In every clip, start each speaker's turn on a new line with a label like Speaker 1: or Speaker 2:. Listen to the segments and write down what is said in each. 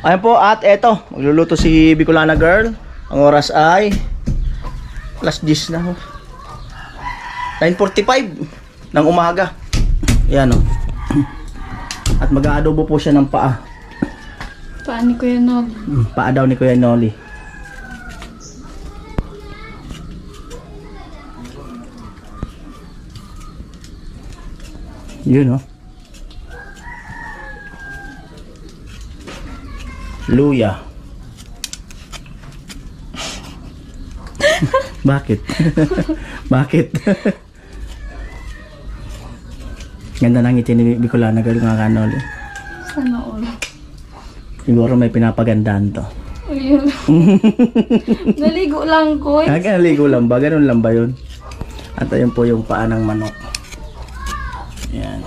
Speaker 1: Ayan po, at eto, magluluto si Bicolana Girl. Ang oras ay alas 10 na. 9:45 ng umaga. Ayan o. At mag-aadobo po siya ng paa.
Speaker 2: Paa ni Kuya Noli.
Speaker 1: Paa daw ni Kuya Noli. Yun o. Luya. Bakit? Bakit? Ganda ng ngiti ni Bicolana Girl, mga kanoli.
Speaker 2: Sana all.
Speaker 1: Siguro may pinapagandaan to.
Speaker 2: Ayun. Naligo lang ko.
Speaker 1: Naligo lang ba? Ganun lang ba yun? At ayun po yung paa ng manok. Yan.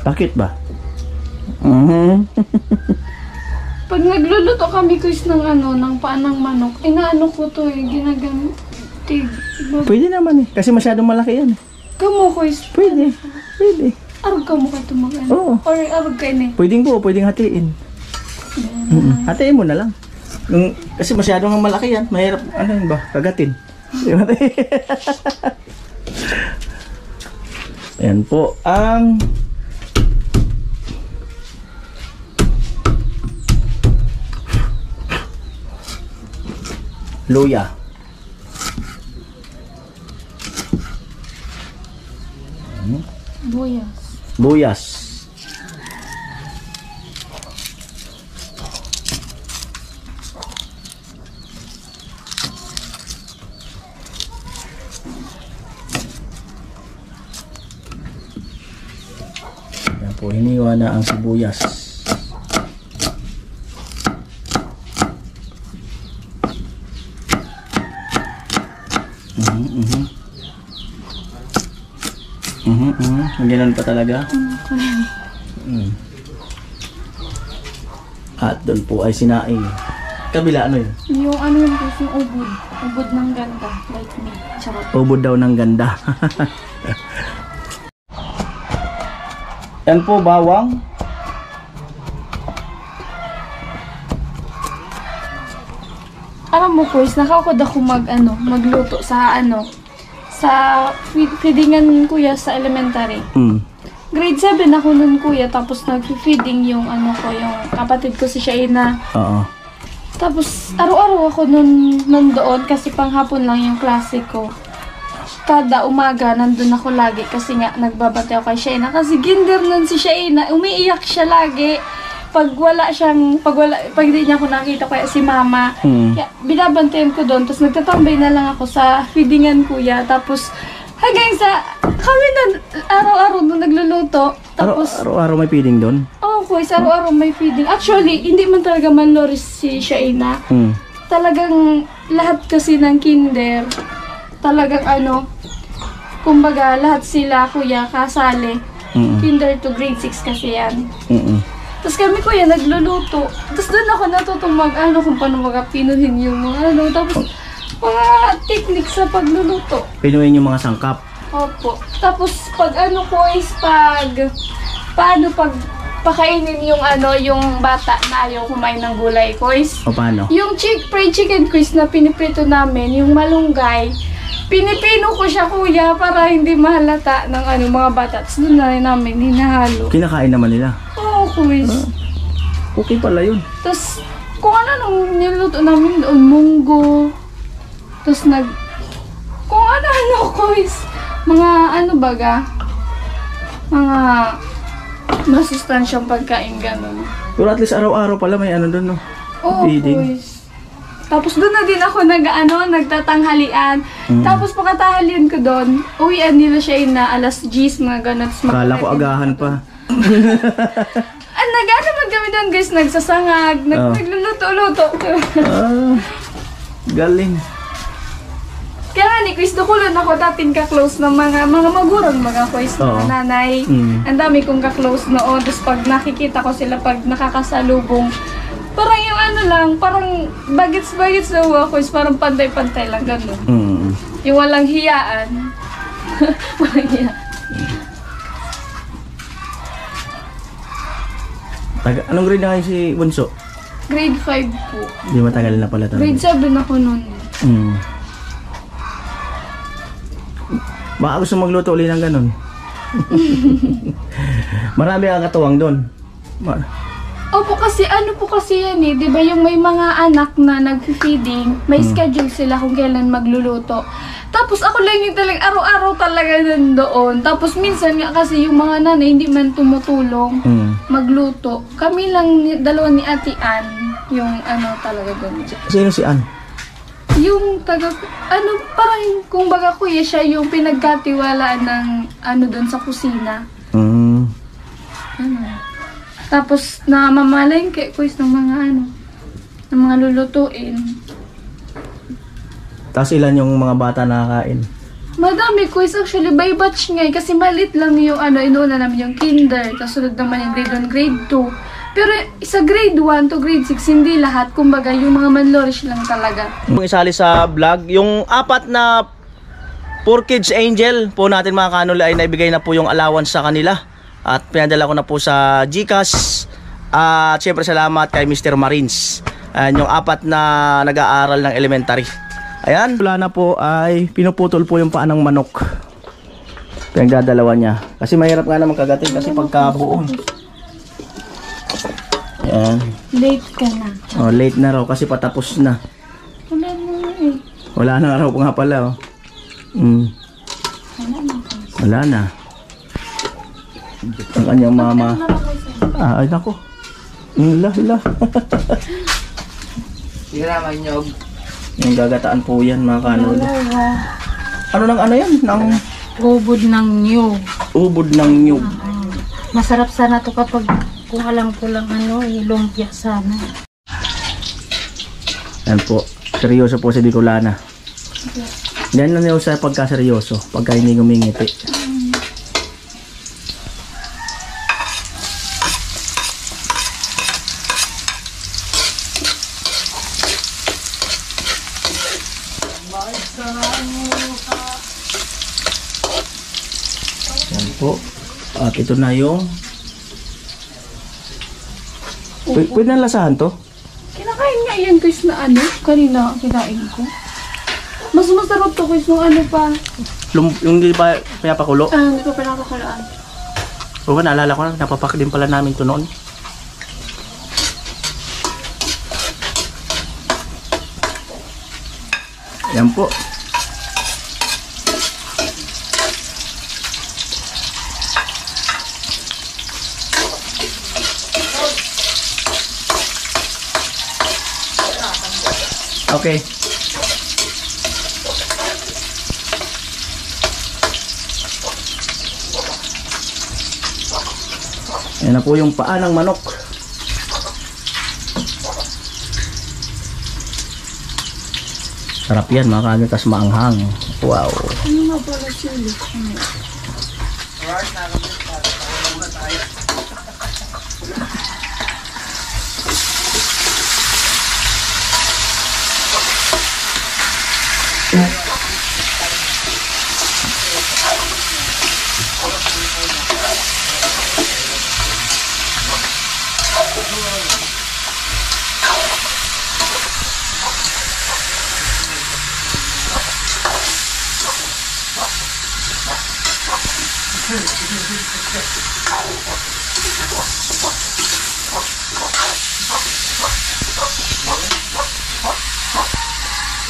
Speaker 1: Bakit ba?
Speaker 2: Pag nagluluto kami guys ng ng paa ng manok, inaano ko to ginagamit.
Speaker 1: Pwede naman eh. Kasi masyadong malaki yan.
Speaker 2: Kamu guys.
Speaker 1: Pwede. Pwede.
Speaker 2: Arog ka mo ka ito
Speaker 1: Oo.
Speaker 2: Or arog ka ini.
Speaker 1: Pwedeng po, pwedeng hatiin. Hatiin mo na lang. Kasi masyadong malaki yan. Mahirap, ano yun ba? Kagatin. Ayan po ang luya.
Speaker 2: Buyas.
Speaker 1: Buyas. Yan po, hiniwa na ang sibuyas. Ganun pa talaga. At doon po ay sinaing. Kabila ano yun?
Speaker 2: Yung yun guys, yung ubod. Ubod ng ganda. Like me. Charot.
Speaker 1: Ubod daw ng ganda. Yan po, bawang.
Speaker 2: Alam mo guys, nakakod ako magluto sa sa feedingan kuya sa elementary. Grade 7 ako nun kuya, tapos nag-feeding yung yung kapatid ko si Shaina.
Speaker 1: Oo.
Speaker 2: Tapos araw-araw ako nandoon kasi panghapon lang yung klase ko. Kada umaga nandun ako lagi kasi nga nagbabantay ako kay Shaina kasi ginder nun si Shaina, umiiyak siya lagi. Pag di niya ako nakita kaya si mama, kaya binabantayan ko doon, tapos nagtatambay na lang ako sa feedingan kuya, tapos hanggang sa kami na araw-araw doon nagluluto, tapos
Speaker 1: araw-araw may feeding doon?
Speaker 2: Oo, kuya, araw-araw may feeding. Actually, hindi man talaga manloris si Shaina. Talagang lahat kasi ng kinder, talagang kumbaga lahat sila kuya kasali. Kinder to grade 6 kasi yan. Tapos kami kuya nagluluto. Tapos doon ako natutong kung paano magapinuhin yung mga tapos mga technique sa pagluluto.
Speaker 1: Pinuhin yung mga sangkap?
Speaker 2: Opo. Tapos pag ko is paano pakainin yung yung bata na ayaw kumain ng gulay ko is.
Speaker 1: O paano?
Speaker 2: Yung fried chicken quiz na piniprito namin, yung malunggay, pinipino ko siya kuya para hindi mahalata ng mga bata. Tapos doon na rin namin hinahalo.
Speaker 1: Kinakain naman nila?
Speaker 2: Oo, quiz.
Speaker 1: Okay pala yun.
Speaker 2: Tapos kung nung niluto namin doon, munggo. Tapos kung quiz. Mga baga, mga masustansyang pagkain ganun.
Speaker 1: Pero at least araw-araw pala may doon, no?
Speaker 2: Oo, quiz. Tapos doon na din ako nagtatanghalian. Tapos pagkatanghalian ko doon, uwian nila siya na alas 10, mga ganun.
Speaker 1: Kala ko agahan pa.
Speaker 2: Nag-ano kami doon guys, nagsasangag, nagluluto-luto.
Speaker 1: Galing.
Speaker 2: Kaya nga ni Chris, dukulon ako dating ka-close ng mga magurang mga quiz na nanay. Ang dami kong ka-close noon. Tapos pag nakikita ko sila pag nakakasalubong, parang yung parang bagets-bagets na ako is parang pantay-pantay lang gano'n. Yung walang hiyaan. Walang hiyaan.
Speaker 1: Anong grade na kayo si Bunso?
Speaker 2: Grade 5 po.
Speaker 1: Hindi matagal na pala talaga.
Speaker 2: Grade 7 ako nun.
Speaker 1: Baka gusto magluto ulit ng ganun. Marami ang katuwang doon.
Speaker 2: Opo, kasi ano po kasi yan eh, di ba yung may mga anak na nag-feeding, may schedule sila kung kailan magluluto. Tapos ako lang yung talagang araw-araw talaga nandoon. Tapos minsan nga kasi yung mga nanay hindi man tumutulong magluto. Kami lang, dalawa ni Ate Ann, yung ano talaga doon.
Speaker 1: Sino si Ann?
Speaker 2: Yung parang kung baga kuya siya yung pinagkatiwalaan ng ano doon sa kusina. Tapos namamalengke quiz ng mga ng mga lulutuin.
Speaker 1: Tapos ilan yung mga bata nakakain?
Speaker 2: Madami quiz actually by batch nga kasi maliit lang yung inuuna namin yung kinder, tapos sunod naman yung grade 1, grade 2. Pero sa grade 1 to grade 6 hindi lahat, kumbaga yung mga manlorish lang talaga.
Speaker 1: Kung isali sa vlog, yung 4 na 4 Kids Angel po natin mga kanula ay naibigay na po yung allowance sa kanila. At pinadala ko na po sa GCash. At syempre salamat kay Mr. Marines. Yung 4 na nag-aaral ng elementary. Ayan, wala na po ay pinuputol po yung paa ng manok. Pinagdadalawa niya. Kasi mahirap nga naman kagatin kasi pagkabuo. Ayan.
Speaker 2: Late ka na.
Speaker 1: Oh, late na raw kasi patapos na.
Speaker 2: Wala na eh.
Speaker 1: Wala na raw nga pala oh. Wala na. Ang kanyang mama. Ay nako. Hala.
Speaker 3: Sira man nyog.
Speaker 1: Yung gagataan po yan mga kanol. Ano nang ano yan?
Speaker 4: Ubod ng nyug.
Speaker 1: Ubod ng nyug.
Speaker 4: Masarap sana to kapag kung alam ko lang lumpia sana.
Speaker 1: Yan po. Seryoso po si Bicolana. Yan na niyo sa pagkaseryoso. Pagka hindi ngumingiti. Yan po. At ito na yung pwede na lasahan to?
Speaker 2: Kinakain nga yan guys na kanina kinain ko. Mas masarap to guys nung pa.
Speaker 1: Yung hindi pa pinapakulo?
Speaker 2: Hindi ko pinapakulaan.
Speaker 1: Oo, naalala ko na, napapak din pala namin to noon. Yan po. Okay. Yan na po yung paa ng manok. Sarap yan mga kagad, tas maanghang. Wow.
Speaker 2: Ano nga pala sili?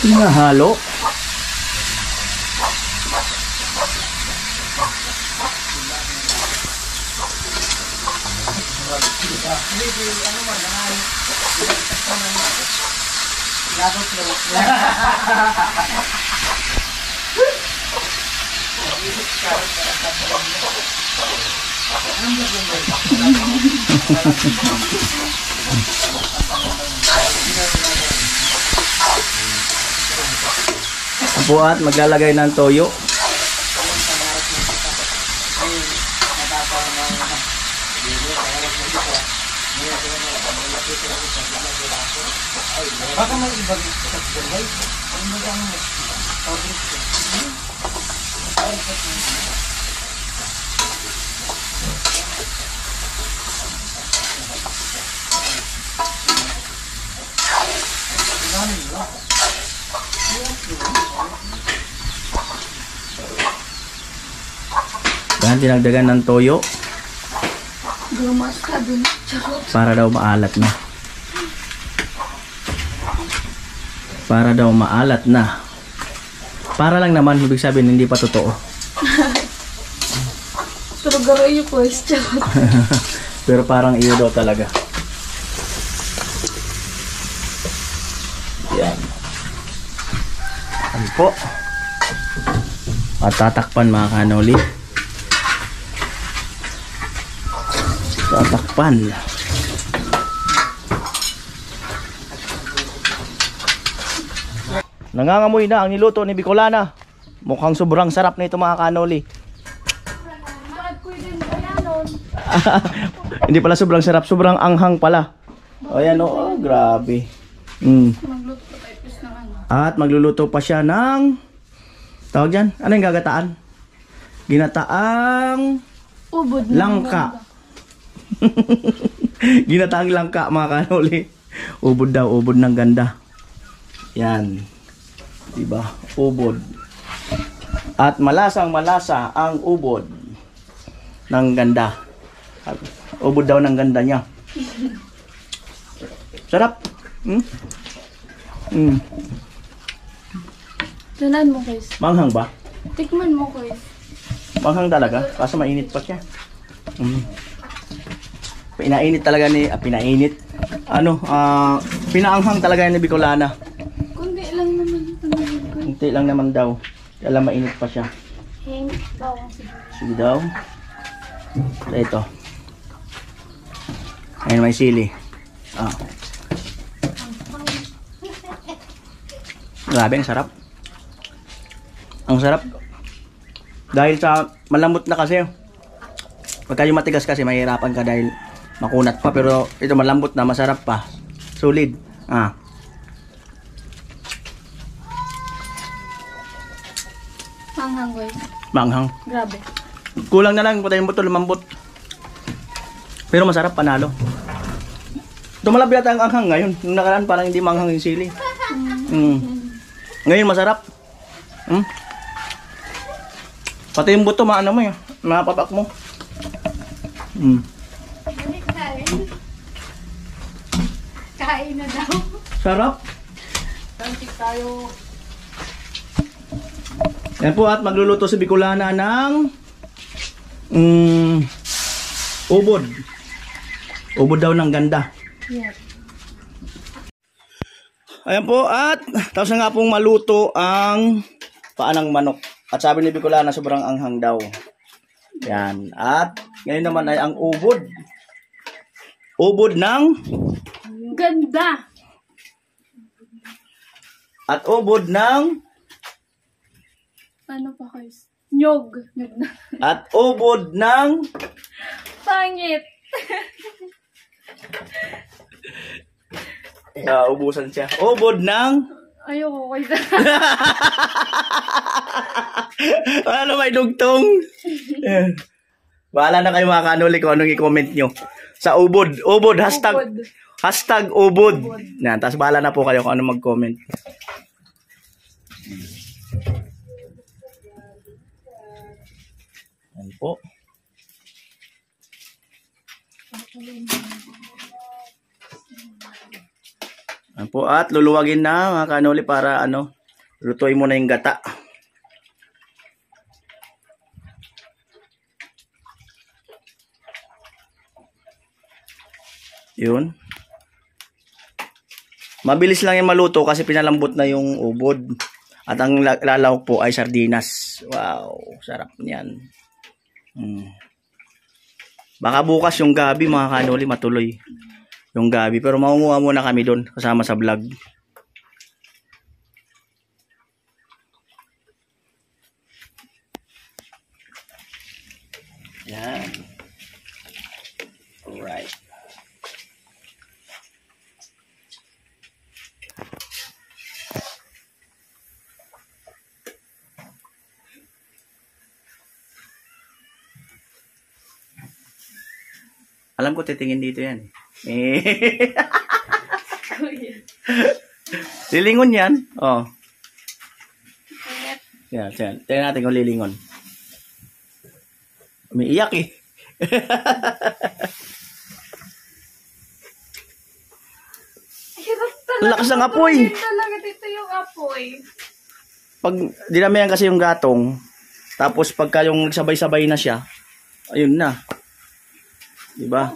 Speaker 1: Hinahalo. Po at maglalagay ng toyo.
Speaker 3: Baka may iba rin sa sabay. Ano ba ang
Speaker 1: Yan, dinagdagan ng toyo.
Speaker 2: Gumas ka dun. Charot.
Speaker 1: Para daw maalat na. Para daw maalat na. Para lang naman, ibig sabihin, hindi pa totoo.
Speaker 2: Pero garo yung question.
Speaker 1: Pero parang iyo daw talaga. Yan. Yan po. At tatakpan mga kanoli. Tatakpan. Nangangamoy na ang niluto ni Bicolana. Mukhang sobrang sarap na ito mga kanoli. Hindi pala sobrang sarap, sobrang anghang pala. O yan o, oh, grabe. At magluluto pa siya ng tawag dyan, ano yung gagataan? Ginataang
Speaker 2: Ubod na
Speaker 1: langka. Ginataang langka mga kanoli. Ubod daw, ubod ng ganda. Yan. Diba? Ubod. At malasang malasa ang ubod ng ganda. Ubod daw ng ganda niya. Sarap.
Speaker 2: Tanan mo, guys.
Speaker 1: Manghang ba?
Speaker 2: Tikman mo, guys.
Speaker 1: Manghang talaga. Kaso mainit pa siya. Pinainit talaga ni... pinainit. Pinaanghang talaga ni Bicolana.
Speaker 2: Kundi lang naman.
Speaker 1: Kunti lang naman daw. Kaya lang mainit pa siya. Sige daw. Ito. Ayun may sili. Grabe, ang sarap. Ang sarap. Dahil sa malambot na kasi. Pagka yung matigas kasi mahirapan ka dahil makunat pa. Pero ito malambot na, masarap pa. Solid.
Speaker 2: Manghang, guys.
Speaker 1: Manghang.
Speaker 2: Grabe.
Speaker 1: Kulang na lang kung tayo buto lumambot. Pero masarap, panalo. Tumalab yata ang anghang ngayon. Yung nakaraan parang hindi manghang yung sili. Ngayon masarap. Pati yung buto maano mo yun. Mapapak mo.
Speaker 2: Kain na daw.
Speaker 1: Sarap. Yan po at magluluto si Bicolana ng ubod. Ubod daw ng ganda.
Speaker 2: Yeah.
Speaker 1: Ayan po at tapos na nga pong maluto ang paanang manok. At sabi ni Bicolana sobrang anghang daw. Yan. At ngayon naman ay ang ubod. Ubod ng
Speaker 2: Ganda.
Speaker 1: at ubod ng
Speaker 2: Ano pa, guys? Nyog.
Speaker 1: at ubod ng
Speaker 2: Pangit.
Speaker 1: ubusan siya. Ubod ng
Speaker 2: Ayoko, guys.
Speaker 1: ano may dugtong? Bahala na kayo mga kanuli kung anong i-comment nyo. Sa ubod. Ubod. Hashtag ubod. Yan. Tapos bahala na po kayo kung anong mag-comment. Yan po. Yan po. At luluwagin na mga kanuli para lutuin mo na yung gata. Yun. Mabilis lang yung maluto kasi pinalambot na yung ubod. At ang lalawak po ay sardinas. Wow, sarap niyan. Baka bukas yung gabi mga kanuli matuloy. Yung gabi. Pero maunguha muna kami doon kasama sa vlog. Yan. Alright. Alam ko titingin dito yan. Lilingon yan. Oh. Yan. Tingnan natin kung lilingon. Umiiyak eh.
Speaker 2: Hirap talaga.
Speaker 1: Lakas ng apoy.
Speaker 2: Hirap talaga dito yung apoy.
Speaker 1: Pag dinamihan kasi yung gatong, tapos pagka yung nagsabay-sabay na siya, ayun na. Diba?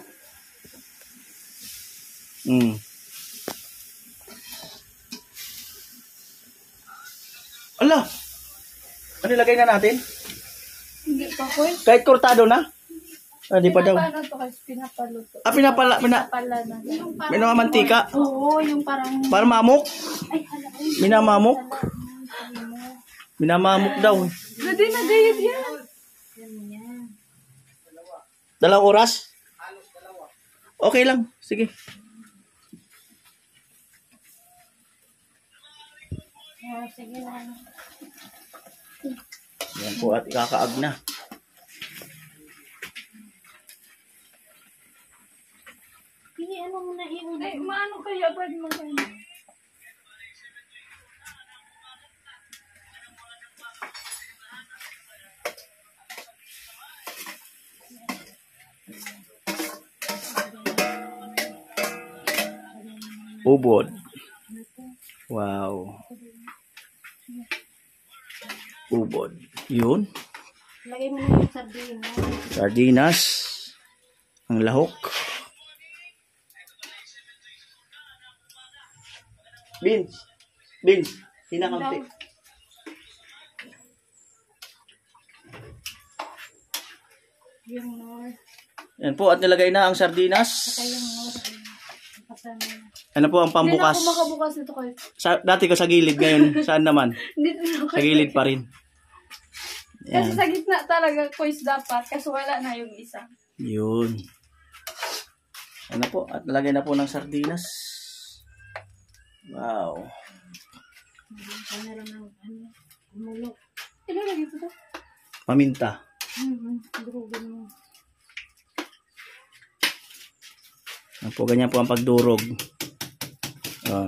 Speaker 1: Ala! Ano ilagay na natin?
Speaker 2: Hindi pa ko.
Speaker 1: Kahit kortado na? Ah, di pa daw.
Speaker 2: Paano to kasi pinapaluto?
Speaker 1: Ah,
Speaker 2: Pala na. Yung parang,
Speaker 1: Minamamantika?
Speaker 2: oo, yung parang,
Speaker 1: Para mamok?
Speaker 2: ay, hala, ay.
Speaker 1: Minamamok? Minamamok daw.
Speaker 2: Pwede na gayod yan.
Speaker 1: Dalawang oras? Okay lang. Sige.
Speaker 4: Sige na.
Speaker 1: Yan po at kakaag na.
Speaker 4: Hindi, ano mo na iulit?
Speaker 2: Ay, maano kaya ba mo ganyan?
Speaker 1: Ubod. Wow. Ubod. Yun.
Speaker 4: Lagay mo na yung sardinas.
Speaker 1: Sardinas. Ang lahok. Beans. Beans. Kinakaunti.
Speaker 4: Yung nor.
Speaker 1: Yan po at nilagay na ang sardinas.
Speaker 4: Saka yung nor. Kasama.
Speaker 1: Ano po ang
Speaker 2: Hindi na
Speaker 1: pambukas?
Speaker 2: ako makabukas nito kayo.
Speaker 1: Dati ko sa gilid, ngayon saan naman?
Speaker 2: Dito na ako.
Speaker 1: Sa gilid pa rin.
Speaker 2: Kasi
Speaker 1: Yan.
Speaker 2: sa gitna talaga quiz dapat. Kasi wala na yung isa.
Speaker 1: Yun. Ano po? At nalagay na po ng sardinas. Wow.
Speaker 4: Ano lang ng ano. Umulok.
Speaker 2: Ilalagay ko to.
Speaker 1: Paminta.
Speaker 4: Durugin mo.
Speaker 1: Yan po, ganyan po ang pagdurog. Ah.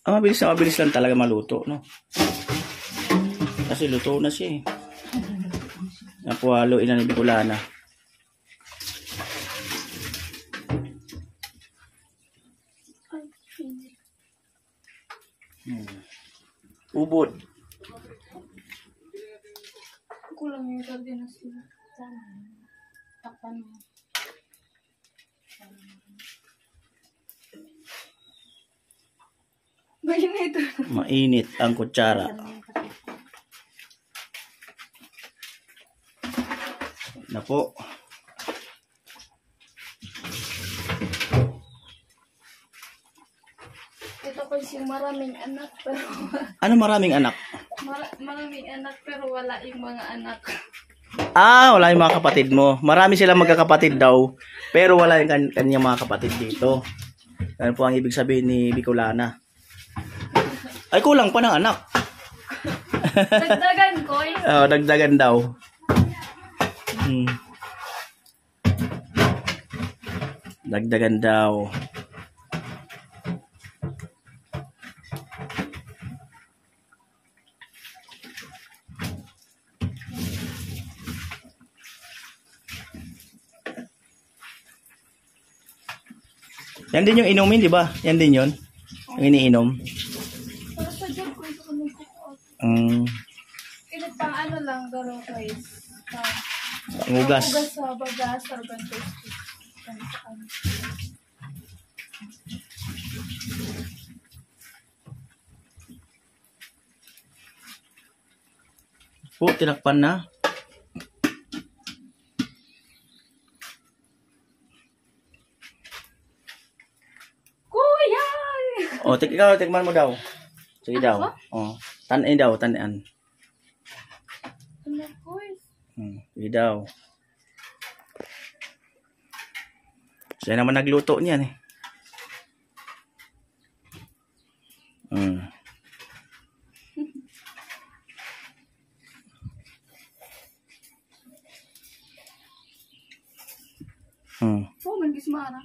Speaker 1: Mabilis lang talaga maluto, no? Kasi luto na siya eh. Yan po, haluin na ni Bicolana. Ubod.
Speaker 2: Kulang yung sardinas nila.
Speaker 4: Sana. Takpan mo.
Speaker 2: Bayan na ito.
Speaker 1: Mainit ang kutsara. Na po.
Speaker 2: Ito kasi maraming anak pero
Speaker 1: Ano maraming anak?
Speaker 2: maraming anak pero wala yung mga anak.
Speaker 1: Ah, wala yung mga kapatid mo. Marami silang magkakapatid daw. Pero wala yung kanyang mga kapatid dito. Ano po ang ibig sabihin ni Bicolana? Ay, kulang pa ng anak.
Speaker 2: Dagdagan ko eh.
Speaker 1: Oh, dagdagan daw. Dagdagan daw. Yan din yung inumin, di ba? Yan din yun. Ang iniinom.
Speaker 2: Pero sa job ko ito kung nag-cook. Kinit pang ano lang, garo guys.
Speaker 1: Pangugas.
Speaker 2: Ugas sa bagas, sarban toasty.
Speaker 1: Po, tinakpan na.
Speaker 2: Kuya!
Speaker 1: O, ikaw, tikman mo daw. Sige daw. Oh. Tanin daw, tanin.
Speaker 2: Ano, guys?
Speaker 1: Sige daw. Siya naman nagluto niyan eh.
Speaker 2: Oh, manggis marang.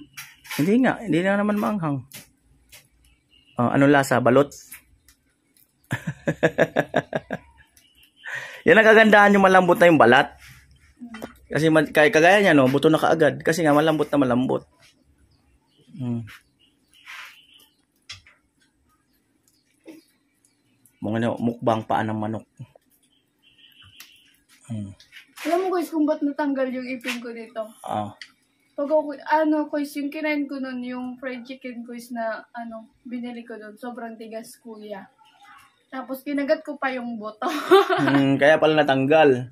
Speaker 1: Hindi na naman maanghang. Anong lasa? Balot? Yan ang kagandahan yung malambot na yung balat. Kasi kagaya niya, no, buto na kaagad. Kasi nga malambot na malambot. Mga mukbang paan ng manok.
Speaker 2: Alam mo guys kung ba't natanggal yung ipin ko dito? Pag ako, guys, yung kinain ko nun, yung fried chicken guys na, binili ko nun, sobrang tigas kuya. Tapos kinagat ko pa yung buto.
Speaker 1: Kaya pala natanggal.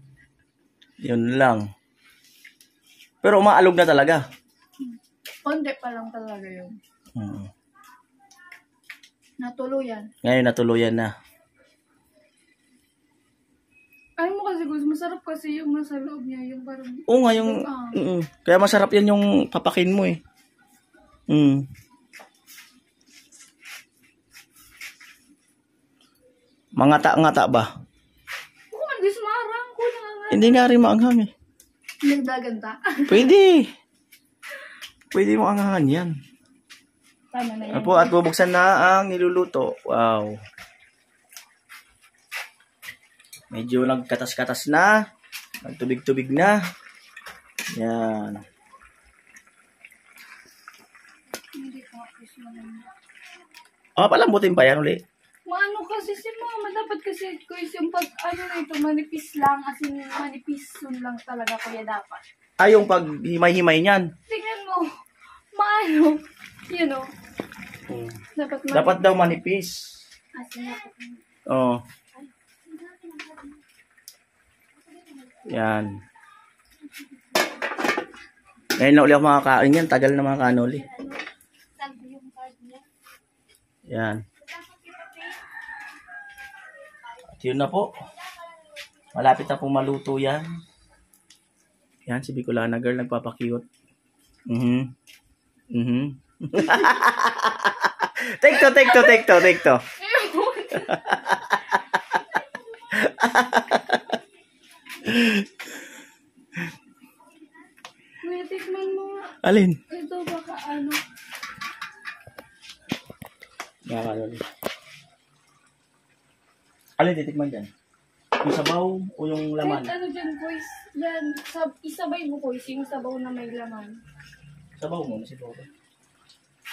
Speaker 1: Yun lang. Pero umaalog na talaga.
Speaker 2: Konti pa lang talaga yun. Natuluyan.
Speaker 1: Ngayon natuluyan na.
Speaker 2: Ano mo kasi guys, masarap kasi yung nasa loob niya, yung parang...
Speaker 1: Oo nga, yung... Kaya masarap yan yung papakin mo eh. Mangata-ngata ba?
Speaker 2: Oo, hindi sumarang ko na nga.
Speaker 1: Hindi nga rin maanghang eh.
Speaker 2: Nagdaganta.
Speaker 1: Pwede. Pwede mo anghangan yan.
Speaker 2: Tama na yan.
Speaker 1: At bubuksan na ang niluluto. Wow. Medyo nagkatas-katas na. Nagtubig-tubig na. Yan. Palambutin pa yan ulit.
Speaker 2: Maano kasi si mama, dapat kasi guys yung pag nito, manipis lang, as in manipis yun lang talaga kuya dapat.
Speaker 1: Yung pag himay-himay niyan.
Speaker 2: Tingnan mo, maano,
Speaker 1: Dapat daw manipis. Oo. Yan. Ngayon na uli ako makakain yan. Tagal na mga kanoli. Yan. At yun na po. Malapit na pong maluto yan. Yan, si Bicolana girl nagpapakiyot. Take to.
Speaker 2: Kuya, tikman mo nga.
Speaker 1: Alin?
Speaker 2: Ito baka
Speaker 1: Alin titikman dyan? Yung sabaw o yung laman?
Speaker 2: Kahit dyan guys, yan, isabay mo guys, yung sabaw na may laman.
Speaker 1: Sabaw mo, siguro.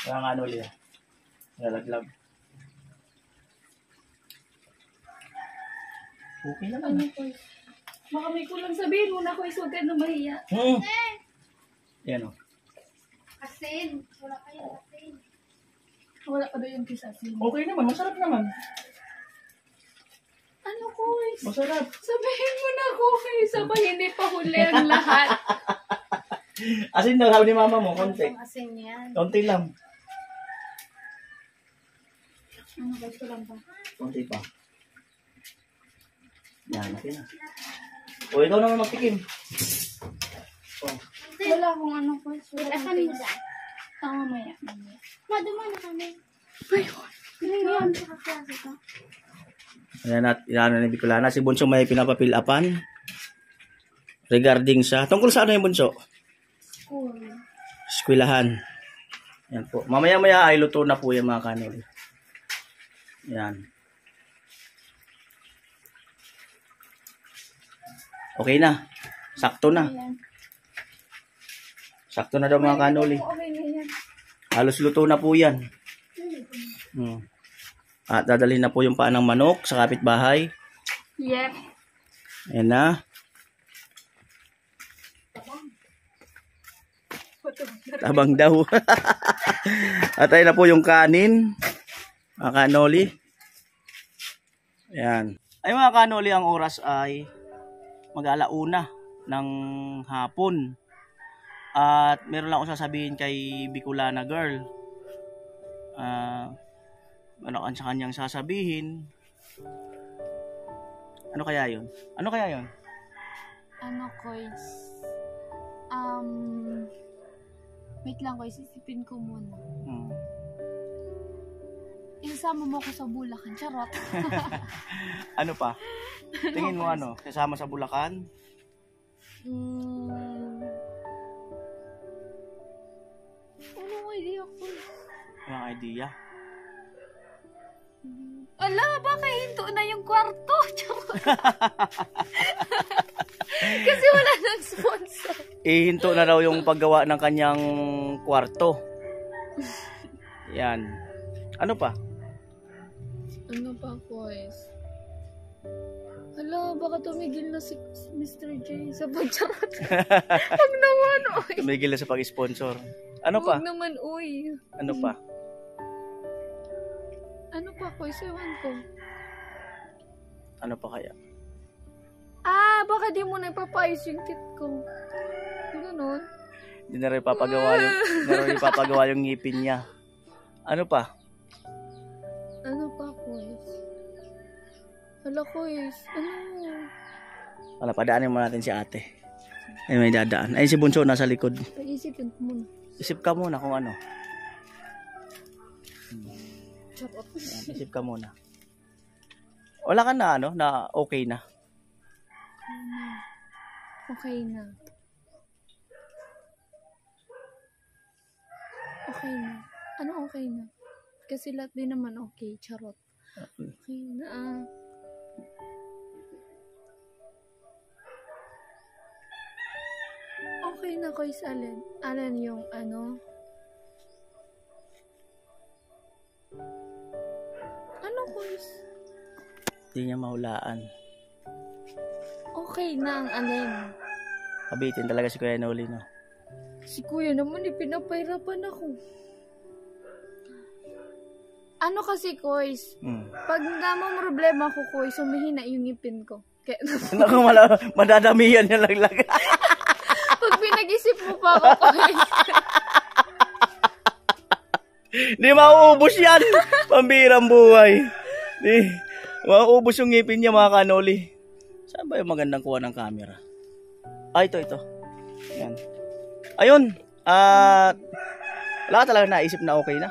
Speaker 1: Kaya nga ulit. Nalaglag. Okay naman.
Speaker 2: Guys? Baka may kulang sabihin mo na guys, huwag ka na mahiya.
Speaker 1: Yan o.
Speaker 4: Asin. Wala kayo asin.
Speaker 2: Wala pa daw yung kisasin.
Speaker 1: Okay naman, masarap naman.
Speaker 2: Ano guys?
Speaker 1: Masarap.
Speaker 2: Sabihin mo na guys, sabay hindi pa huli ang lahat.
Speaker 1: Asin daw, sabi ni mama mo, konti.
Speaker 4: Ang asin yan.
Speaker 1: Konti lang.
Speaker 2: Ano guys, ko lang pa.
Speaker 1: Konti pa. Yan, okay na. O, ikaw naman magtikim.
Speaker 2: Wala akong guys.
Speaker 4: Wala kami dyan.
Speaker 2: Mamaya.
Speaker 4: Maduma na kami.
Speaker 2: Ayun.
Speaker 1: Ayan at yan ni Bicolana. Si Bunso may pinapapilapan. Regarding sa... Tungkol sa ano yung Bunso? Eskwelahan. Yan po. Mamaya-maya ay luto na po yung mga kanil. Yan. Okay na. Sakto na. Sakto na daw mga kanoli.
Speaker 2: Okay na yan.
Speaker 1: Halos luto na po yan. At dadalhin na po yung paa ng manok sa kapitbahay.
Speaker 2: Yep.
Speaker 1: Ayan na. Tabang daw. At ayun na po yung kanin. Mga kanoli. Ayan. Ay mga kanoli, ang oras ay mag-alauna ng hapon. At meron lang akong sasabihin kay Bicolana girl. ano ang sa kanyang sasabihin. Ano kaya yun? Ano kaya yun?
Speaker 2: Ano, Kois? Wait lang, Kois. Isipin ko muna. Isasama mo ako sa Bulacan. Charot.
Speaker 1: Ano pa? Tingin mo ano? Kasama sa Bulacan?
Speaker 2: Anong idea, Kois?
Speaker 1: Anong idea?
Speaker 2: Ala, baka hinto na yung kwarto. Charot. Kasi wala nang sponsor.
Speaker 1: Ihinto na raw yung paggawa ng kanyang kwarto. Yan. Ano pa?
Speaker 2: Ano pa, Kois? Ala, baka tumigil na si Mr. J sa pagcharot. Huwag naman, uy.
Speaker 1: Tumigil na sa pag-sponsor. Ano pa?
Speaker 2: Huwag naman, uy.
Speaker 1: Ano pa?
Speaker 2: Ano pa, Kois? Ewan ko.
Speaker 1: Ano pa kaya?
Speaker 2: Baka di mo na ipapayos yung kit ko. Ganon.
Speaker 1: Hindi na rin ipapagawa yung ngipin niya. Ano pa?
Speaker 2: Ano pa, Kois? Hala, Kois. Ano?
Speaker 1: Wala, padaanin mo natin si ate. Ay, may dadaan. Ay, si Bunso nasa likod.
Speaker 2: Pag-isipin ko muna.
Speaker 1: Isip ka muna kung ano.
Speaker 2: Charot.
Speaker 1: Yan, isip ka muna. Wala ka na ano, na okay na.
Speaker 2: Okay na. Okay na. Ano okay na? Kasi lahat din naman okay. Charot. Okay na. Okay na, Kois Allen. Allen yung ano? Ano, Kois?
Speaker 1: Hindi niya mahulaan.
Speaker 2: Okay na ang Allen.
Speaker 1: Kabitin talaga si Kuya Noli, no?
Speaker 2: Si Kuya naman, pinapahirapan ako. Ano kasi, Kois? Pag namang problema ko, Kois, humihina yung ngipin ko. Kaya,
Speaker 1: Naku, madadamihan niya lang.
Speaker 2: pag pinag-isip mo pa ako, Kois.
Speaker 1: Di mauubos yan. Pambirang buhay. Di, mauubos yung ngipin niya, mga kanoli. Saan ba yung magandang kuha ng camera? Ito. Yan. Ayun. Wala ka talaga naisip na okay na?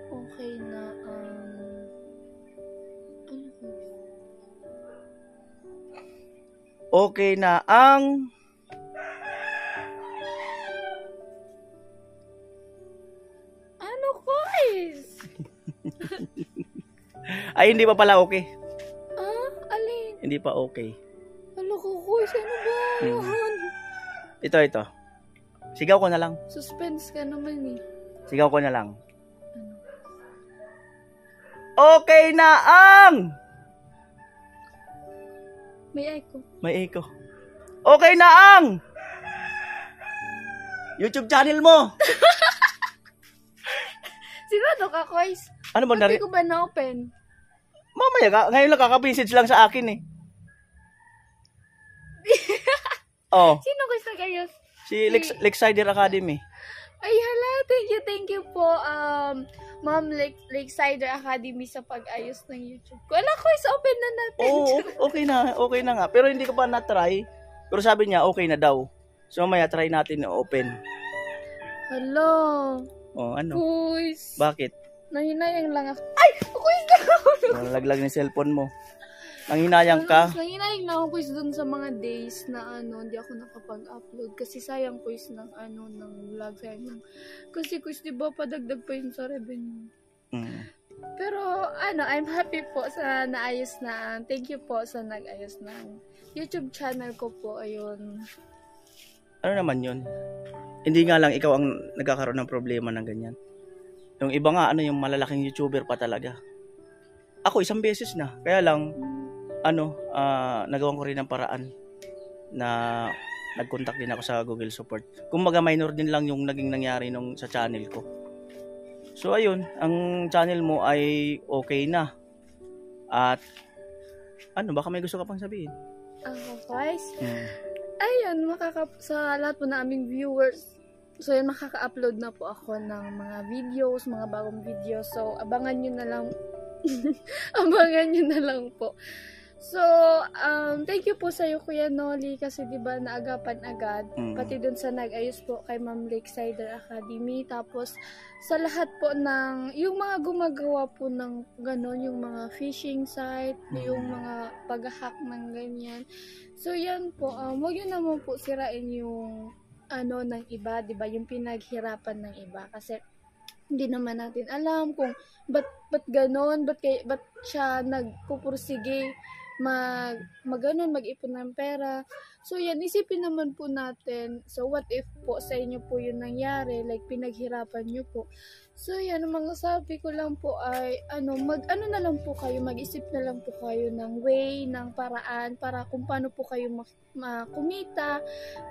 Speaker 2: Okay na, ano, Kois?
Speaker 1: Okay na ang...
Speaker 2: Ano, Kois?
Speaker 1: Ay, hindi pa pala okay.
Speaker 2: Alin?
Speaker 1: Hindi pa okay.
Speaker 2: Ano ko, Kois? Ano ba yun?
Speaker 1: Ito. Sigaw ko na lang.
Speaker 2: Suspense ka naman eh.
Speaker 1: Sigaw ko na lang.
Speaker 2: Ano?
Speaker 1: Okay na ang...
Speaker 2: May echo.
Speaker 1: May echo. Okay na ang... YouTube channel mo.
Speaker 2: Sigurado ka, Kois?
Speaker 1: Ano ba
Speaker 2: Hindi ko ba na-open?
Speaker 1: Mamaya ka. Ngayon lang kaka-message lang sa akin eh. Oh,
Speaker 2: Sino Kois nag-ayos?
Speaker 1: si Lakesider Academy.
Speaker 2: Ay, hala. Thank you po, Ma'am Lakesider Academy sa pag-ayos ng YouTube ko. Ala, Kois, open na natin.
Speaker 1: Oo, okay na nga. Pero hindi ko pa na-try. Pero sabi niya, okay na daw. So, mamaya try natin na open.
Speaker 2: Hello.
Speaker 1: Oh, ano?
Speaker 2: Kois.
Speaker 1: Bakit?
Speaker 2: Nanginayang lang ako. Ay! Kois na ako!
Speaker 1: Nalaglag ng cellphone mo. Nanginayang ka?
Speaker 2: Nanginayang na ako, Kois, dun sa mga days na hindi ako nakapag-upload. Kasi sayang, Kois, ng vlog. Sayang lang. Kasi, Kois, di ba, padagdag pa yun sa revenue. Pero, I'm happy po sa naayos na. Thank you po sa nag-ayos ng YouTube channel ko po. Ayun.
Speaker 1: Ano naman yun? Hindi nga lang ikaw ang nagkakaroon ng problema ng ganyan. Yung iba nga, yung malalaking YouTuber pa talaga. Ako, isang beses na. Kaya lang, nagawan ko rin ng paraan na nag-contact din ako sa Google Support. Kumbaga, minor din lang yung naging nangyari sa channel ko. So, ayun, ang channel mo ay okay na. At, baka may gusto ka pang sabihin?
Speaker 2: Guys, ayun, sa lahat po na aming viewers, So yun, makaka-upload na po ako ng mga videos, mga bagong videos. So abangan nyo na lang. Abangan nyo na lang po. So, thank you po sa iyo, Kuya Noli, kasi diba naagapan agad. Pati dun sa nag-ayos po kay Ma'am Lakesider Academy. Tapos, sa lahat po ng, yung mga gumagawa po ng ganon, yung mga fishing site, yung mga pag-hack ng ganyan. So, yan po, huwag yun naman po sirain yung, ng iba, diba, yung pinaghirapan ng iba. Kasi, hindi naman natin alam kung ba't ganon, ba't siya nagpupursige mag-ipon ng pera. So yan, isipin naman po natin, so what if po sa inyo po yun nangyari, like pinaghirapan nyo po. So yan, ang mga sabi ko lang po ay, na lang po kayo, mag-isip na lang po kayo ng way, ng paraan, para kung paano po kayo kumita.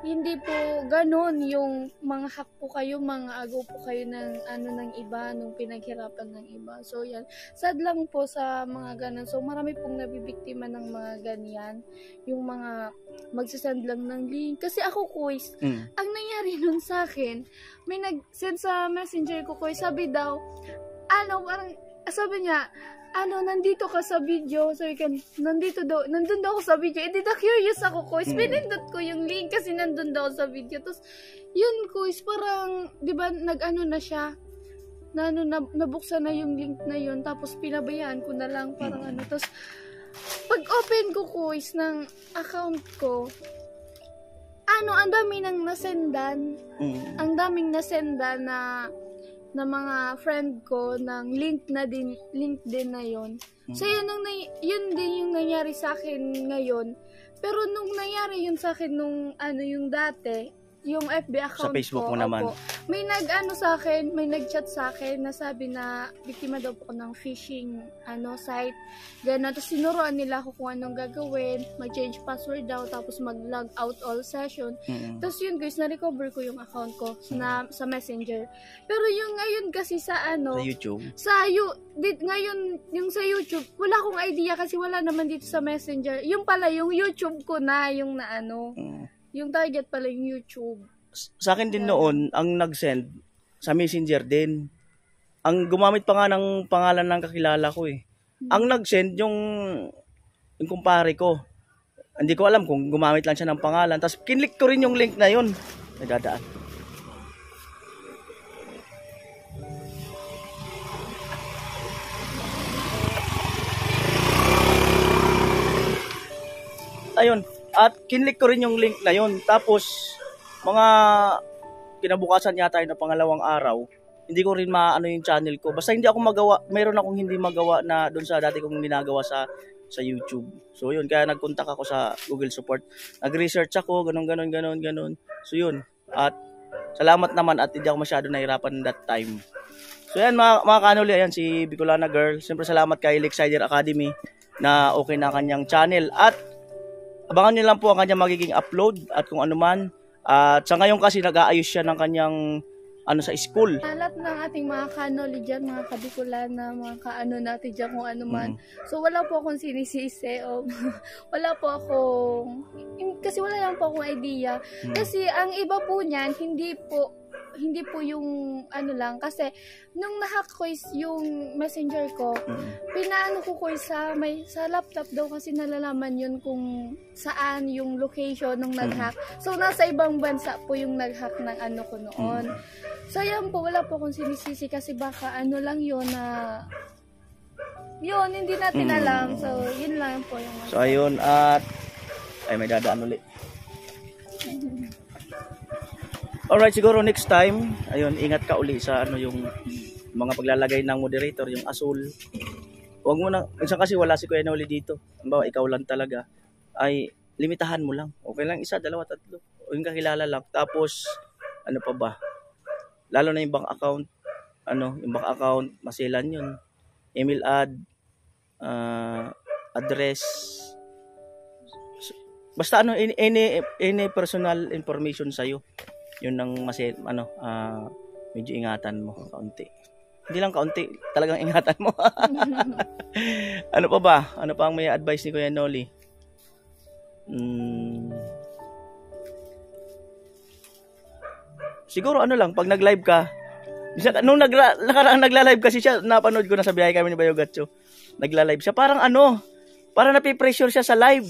Speaker 2: Hindi po ganon yung mga hack po kayo, mga agaw po kayo ng iba, nung pinaghirapan ng iba. So yan, sad lang po sa mga ganon. So marami pong nabibiktima ng mga ganyan, yung mga magsasend lang ng link. Kasi ako, Kuys, ang nangyari nun sa akin, may nag-send sa messenger ko, Kuys, sabi daw, parang, sabi niya, nandito ka sa video, sabi ka, nandun daw ako sa video, curious ako, Kuys, pinindot ko yung link kasi nandun daw ako sa video. Tapos, yun, Kuys, parang, di ba, na siya, nabuksan na yung link na yun, tapos pinabayaan ko na lang, parang tapos, pag open ko, Kuys, ng account ko, ang dami nang nasendan. Ang daming nasendan na mga friend ko ng link din na yon. So yun din yung nangyari sa akin ngayon. Pero nung nangyari yun sa akin nung yung dati, yung FB account
Speaker 1: sa Facebook
Speaker 2: ko,
Speaker 1: mo naman.
Speaker 2: May nag-chat sa akin na sabi na biktima daw po ng phishing site. Gano'n. Tapos sinuruan nila ako kung anong gagawin, mag-change password daw, tapos mag-log out all session. Tapos yun, guys, na-recover ko yung account ko sa Messenger. Pero yung ngayon kasi sa
Speaker 1: YouTube.
Speaker 2: Ngayon, yung sa YouTube, wala akong idea kasi wala naman dito sa Messenger. Yung pala, yung YouTube ko na, yung yung target pala yung YouTube.
Speaker 1: Sa akin din noon, ang nag-send sa Messenger din. Ang gumamit pa nga ng pangalan ng kakilala ko eh. Ang nag-send yung kumpare ko. Hindi ko alam kung gumamit lang siya ng pangalan. Tapos kinlik ko rin yung link na yun. Nagdadaan. Ayun. At kinlik ko rin yung link na yun. Tapos, mga kinabukasan yata yun na pangalawang araw, hindi ko rin maano yung channel ko. Basta hindi ako magawa, mayroon akong hindi magawa na doon sa dati kong ginagawa sa YouTube. So yun, kaya nag-contact ako sa Google Support. Nag-research ako, ganun. So yun. At salamat naman at hindi ako masyado nahirapan that time. So yan mga kanuli, ayan si Bicolana Girl. Siyempre salamat kay Lakesider Academy na okay na kanyang channel. At abangan nyo lang po ang kanyang magiging upload at kung ano man. At sa ngayon kasi nag-aayos siya ng kanyang sa school.
Speaker 2: Lahat ng ating mga kanoli dyan, mga kabikulana, mga kaano natin dyan kung ano man. So wala po akong sinisisi o wala po akong, kasi wala lang po akong idea. Kasi ang iba po niyan, hindi po yung lang, kasi nung nahack ko is yung messenger ko, pinaano ko sa laptop daw kasi nalalaman yun kung saan yung location nung naghack. So nasa ibang bansa po yung naghack ng ko noon. So yan po, wala po akong sinisisi kasi baka lang yun na yun, hindi natin alam. So yun lang po yung
Speaker 1: So ayun, at ay may dadaan ulit. Alright, siguro next time, ayun, ingat ka uli sa yung mga paglalagay ng moderator, yung asul. Huwag mo na, minsan kasi wala si Kuya Noli dito. Halimbawa, ikaw lang talaga, ay limitahan mo lang. Okay lang, 1, 2, 3. O yung kakilala lang. Tapos, ano pa ba? Lalo na yung bank account. Yung bank account, masilan yun. Email address. Basta any personal information sa'yo. Yun ang medyo ingatan mo kaunti. Hindi lang kaunti, talagang ingatan mo. Ano pa ba? Ano pa ang may advice ni Kuya Noli? siguro ano lang, pag nag-live ka, nung nakaraang nagla-live kasi siya, napanood ko na sa biyahe kami ni Bayo Gatcho. Nagla-live siya, parang parang napipressure siya sa live.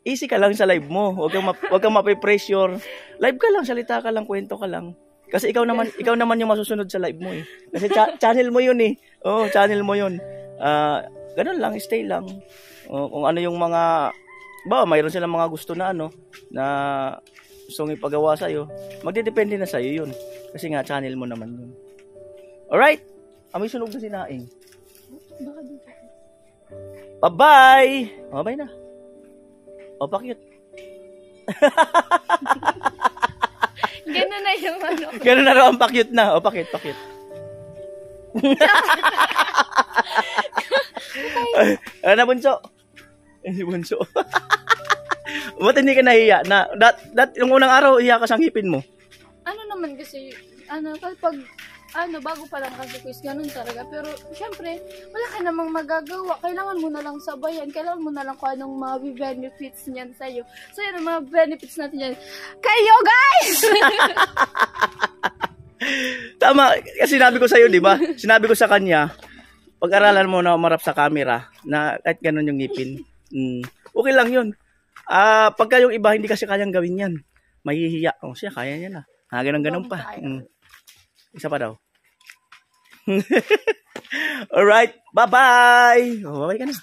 Speaker 1: Easy ka lang sa live mo. Huwag kang mapipressure. Live ka lang, salita ka lang, kwento ka lang. Kasi ikaw naman yung masusunod sa live mo eh. Kasi channel mo yun eh. Oo, channel mo yun. Ganun lang, stay lang. Kung ano yung mga, mayroon silang mga gusto na na gustong ipagawa sa'yo, magdedepende na sa'yo yun. Kasi nga, channel mo naman yun. Alright? Amoy sunog na sinaing. Bye-bye! Bye na. Pakit.
Speaker 2: Gano'n na yung ano.
Speaker 1: Ganun na raw ang pakyut na. Pakit. Ano na, bunso? Si bunso. Ba't hindi ka nahiya? Yung unang araw, iya ka sa ngipin mo.
Speaker 2: Ano naman kasi, kapag, bago pa lang kasi quiz, ganun talaga. Pero, syempre, wala ka namang magagawa. Kailangan mo na lang sabayan. Kailangan mo na lang kung anong mga benefits niyan sa'yo. So, yan ang mga benefits natin yan. Kayo, guys!
Speaker 1: Tama, kasi sinabi ko sa'yo, di ba? Sinabi ko sa kanya, pag-aralan mo na umarap sa camera, na kahit ganun yung ngipin. Okay lang yun. Pagka yung iba, hindi kasi kayang gawin yan. Mahihiya. Siya, kaya niya na. Ganun pa. Isa pa daw. Alright, bye-bye! Bye-bye ka na.